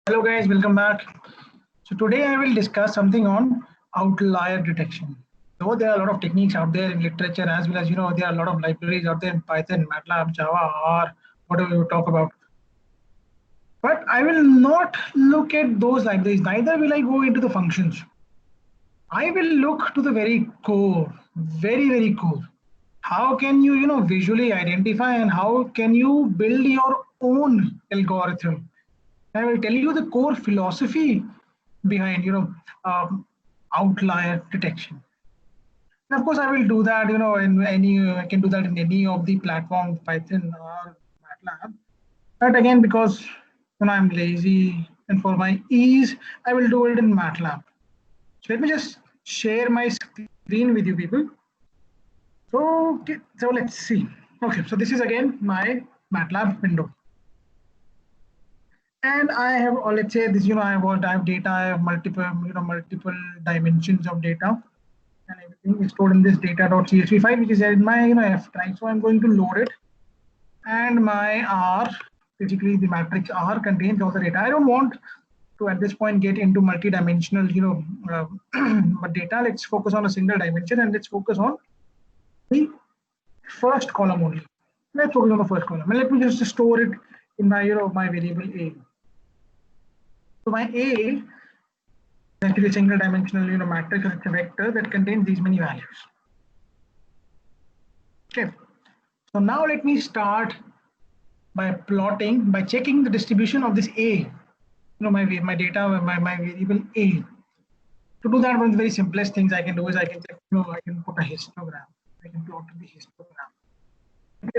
Hello guys, welcome back. So today I will discuss something on outlier detection. Though there are a lot of techniques out there in literature as well as there are a lot of libraries out there in Python, MATLAB, Java, or whatever you talk about. But I will not look at those libraries. Neither will I go into the functions. I will look to the very core, very core. How can you visually identify and how can you build your own algorithm? I will tell you the core philosophy behind outlier detection. And of course, I will do that in any I can do that in any of the platforms, Python or MATLAB. But again, because I'm lazy and for my ease, I will do it in MATLAB. So let me just share my screen with you people. So let's see. Okay, so this is again my MATLAB window. And I have, or let's say this, I have data, I have multiple dimensions of data, and everything is stored in this data.csv file, which is in my F drive. So I'm going to load it, and my R, basically the matrix R contains all the data. I don't want to at this point get into multi-dimensional, but data. Let's focus on a single dimension, and let's focus on the first column only. Let's focus on the first column, and let me just store it in my my variable A. So my A is actually a single dimensional matrix, it's a vector that contains these many values. Okay, so now let me start by checking the distribution of this A, my data, my variable A. To do that, one of the very simplest things I can do is I can check, I can put a histogram. I can plot the histogram.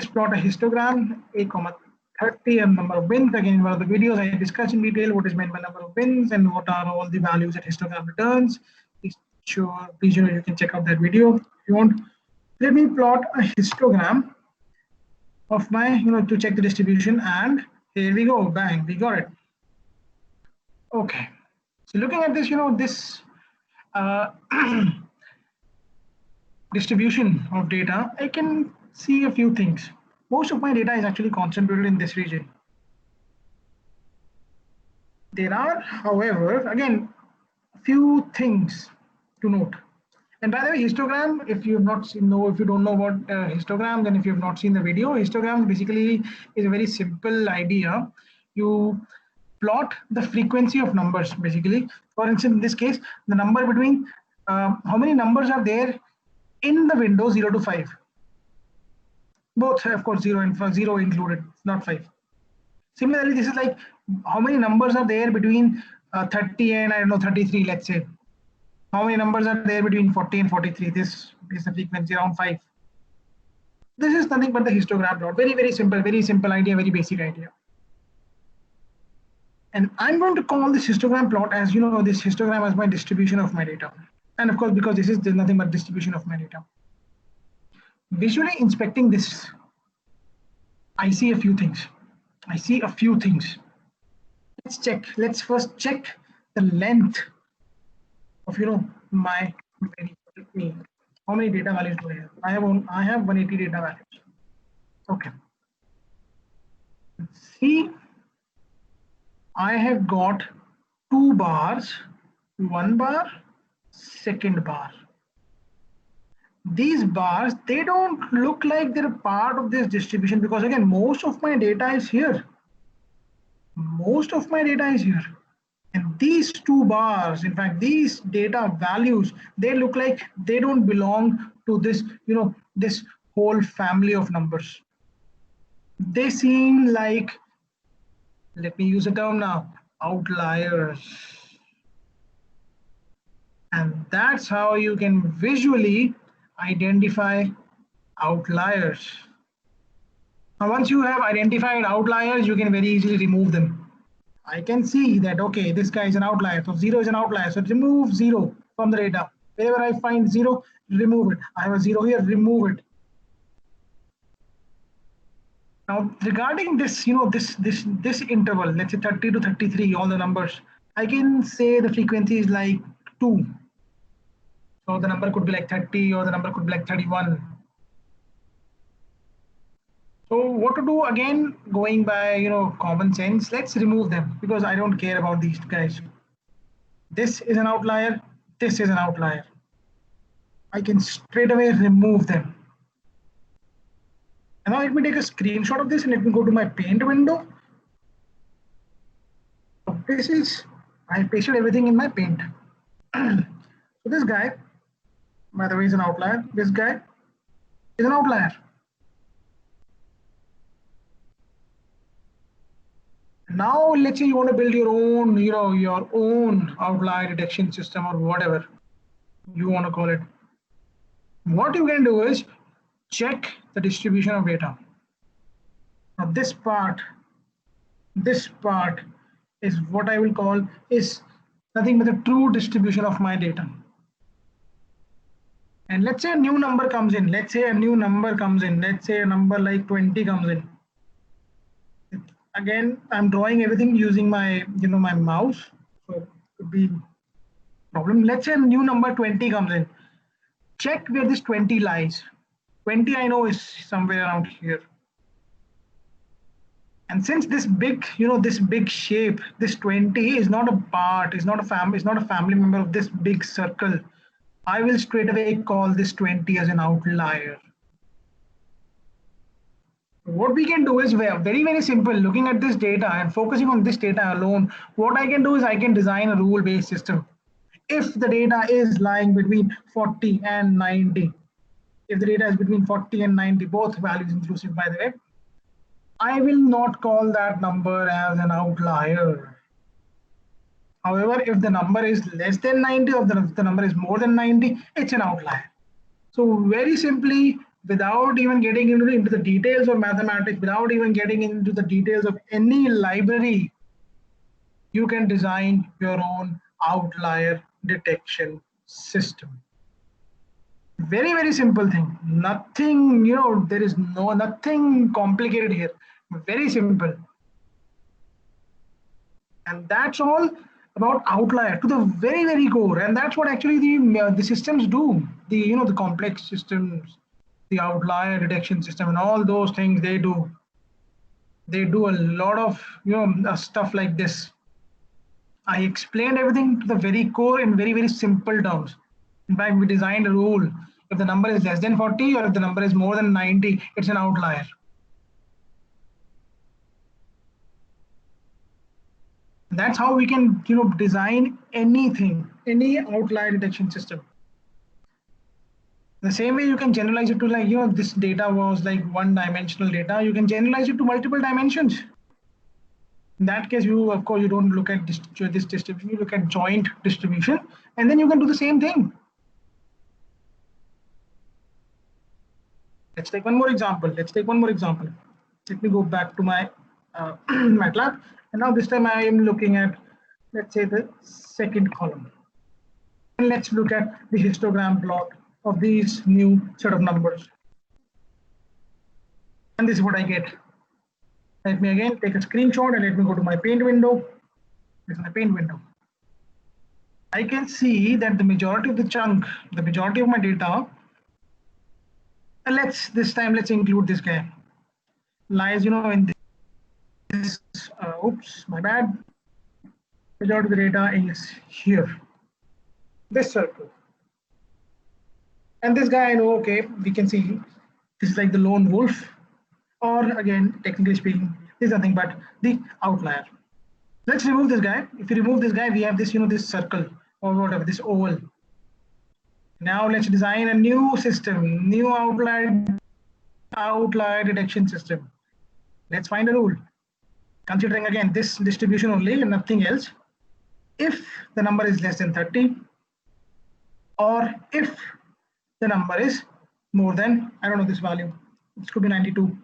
Just plot a histogram, A comma 30 and number of wins. Again, in one of the videos I discussed in detail what is meant by number of wins and what are all the values that histogram returns. Please you can check out that video if you want. Let me plot a histogram of my, to check the distribution, and here we go, bang, we got it. Okay, so looking at this, this distribution of data, I can see a few things. Most of my data is actually concentrated in this region. There are, however, again, a few things to note. And by the way, histogram, if you have not seen, if you don't know what histogram, then if you have not seen the video, histogram basically is a very simple idea. You plot the frequency of numbers, basically. For instance, in this case, the number between, how many numbers are there in the window 0 to 5? Both, of course, 0 and 0 included, not 5. Similarly, this is like how many numbers are there between 30 and 33, let's say. How many numbers are there between 40 and 43? This is the frequency, around 5. This is nothing but the histogram plot. Very simple idea, very basic idea. And I'm going to call this histogram plot as, this histogram as my distribution of my data. And of course, because this is nothing but distribution of my data. Visually inspecting this, I see a few things. Let's check. Let's first check the length of my variable. How many data values do I have? I have 180 data values. Okay. Let's see. I have got 2 bars, 1 bar, second bar. These bars, they don't look like they're part of this distribution because again, most of my data is here. And these 2 bars, in fact, these data values, they look like they don't belong to this, this whole family of numbers. They seem like, let me use a term now, outliers. And that's how you can visually identify outliers. Now, once you have identified outliers, you can very easily remove them. I can see that, okay, this guy is an outlier. So 0 is an outlier. So remove 0 from the data. Wherever I find 0, remove it. I have a 0 here, remove it. Now, regarding this, this interval, let's say 30 to 33, all the numbers, I can say the frequency is like 2. So the number could be like 30 or the number could be like 31. So what to do again, going by common sense, let's remove them because I don't care about these guys. This is an outlier, this is an outlier. I can straight away remove them. And now let me take a screenshot of this and let me go to my paint window. So this is, I pasted everything in my paint. So this guy, by the way, is an outlier. This guy is an outlier. Now let's say you want to build your own, your own outlier detection system or whatever you want to call it. What you can do is check the distribution of data. Now this part is what I will call is nothing but the true distribution of my data. And let's say a new number comes in. Let's say a number like 20 comes in. Again, I'm drawing everything using my my mouse, so it could be problem. Let's say a new number 20 comes in. Check where this 20 lies. 20 I know is somewhere around here. And since this big, this big shape, this 20 is not a part, is not a family member of this big circle, I will straight away call this 20 as an outlier. What we can do is very, very simple. Looking at this data and focusing on this data alone, what I can do is I can design a rule-based system. If the data is lying between 40 and 90, if the data is between 40 and 90, both values inclusive, by the way, I will not call that number as an outlier. However, if the number is less than 90 or if the number is more than 90, it's an outlier. So very simply, without even getting into the details of mathematics, without even getting into the details of any library, you can design your own outlier detection system. Very, very simple thing. Nothing, there is nothing complicated here. Very simple. And that's all about outlier to the very, very core. And that's what actually the systems do. The complex systems, the outlier detection system, and all those things they do. They do a lot of stuff like this. I explained everything to the very core in very, very simple terms. In fact, we designed a rule. If the number is less than 40 or if the number is more than 90, it's an outlier. That's how we can design anything, any outlier detection system. The same way you can generalize it to like this data was like one-dimensional data. You can generalize it to multiple dimensions. In that case, of course you don't look at this distribution. You look at joint distribution, and then you can do the same thing. Let's take one more example. Let me go back to my MATLAB. And now this time I am looking at, let's say, the second column. And let's look at the histogram plot of these new set of numbers. And this is what I get. Let me again take a screenshot and let me go to my paint window. This is my paint window. I can see that the majority of the chunk, the majority of my data, and this time let's include this guy, lies in this oops, my bad. Majority of the data is here, this circle. And this guy, I know, okay, we can see this is like the lone wolf, or again, technically speaking, this is nothing but the outlier. Let's remove this guy. If you remove this guy, we have this, this circle or whatever, this oval. Now let's design a new system, new outlier detection system. Let's find a rule. Considering again this distribution only and nothing else. If the number is less than 30, or if the number is more than, I don't know this value, it could be 92.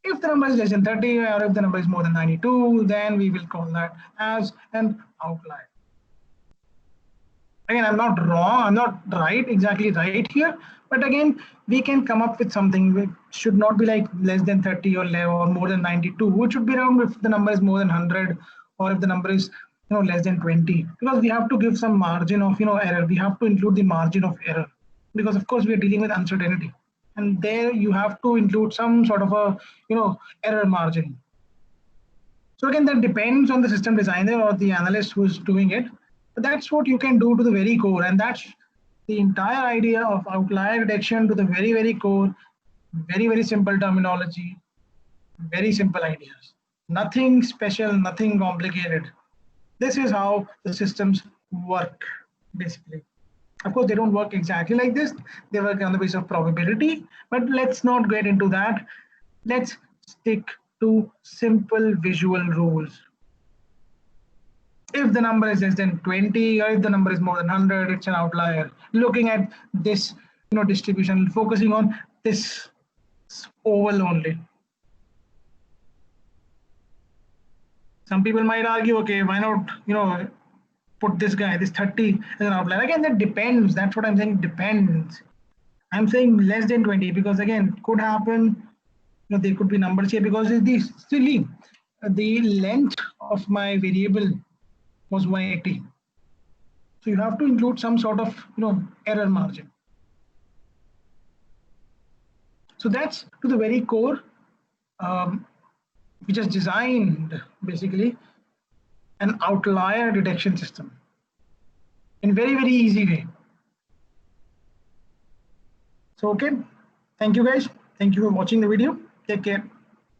If the number is less than 30 or if the number is more than 92, then we will call that as an outlier. Again, I'm not wrong, I'm not exactly right here, but again, we can come up with something which should not be like less than 30 or more than 92, which should be around if the number is more than 100 or if the number is less than 20, because we have to give some margin of error. We have to include the margin of error because of course we are dealing with uncertainty. and there you have to include some sort of a error margin. So again, that depends on the system designer or the analyst who's doing it. But that's what you can do to the very core, and that's the entire idea of outlier detection to the very core. Very simple terminology, very simple ideas. Nothing special, nothing complicated. This is how the systems work, basically. Of course, they don't work exactly like this. They work on the basis of probability, but let's not get into that. Let's stick to simple visual rules. If the number is less than 20 or if the number is more than 100, it's an outlier. Looking at this distribution, focusing on this oval only. Some people might argue, okay, why not put this guy, this 30 as an outlier? Again, that depends. That's what I'm saying, depends. I'm saying less than 20 because again, could happen, there could be numbers here because this silly, the length of my variable was 180. So you have to include some sort of error margin. So that's to the very core. We just designed basically an outlier detection system in very easy way. So okay, thank you guys. Thank you for watching the video. Take care.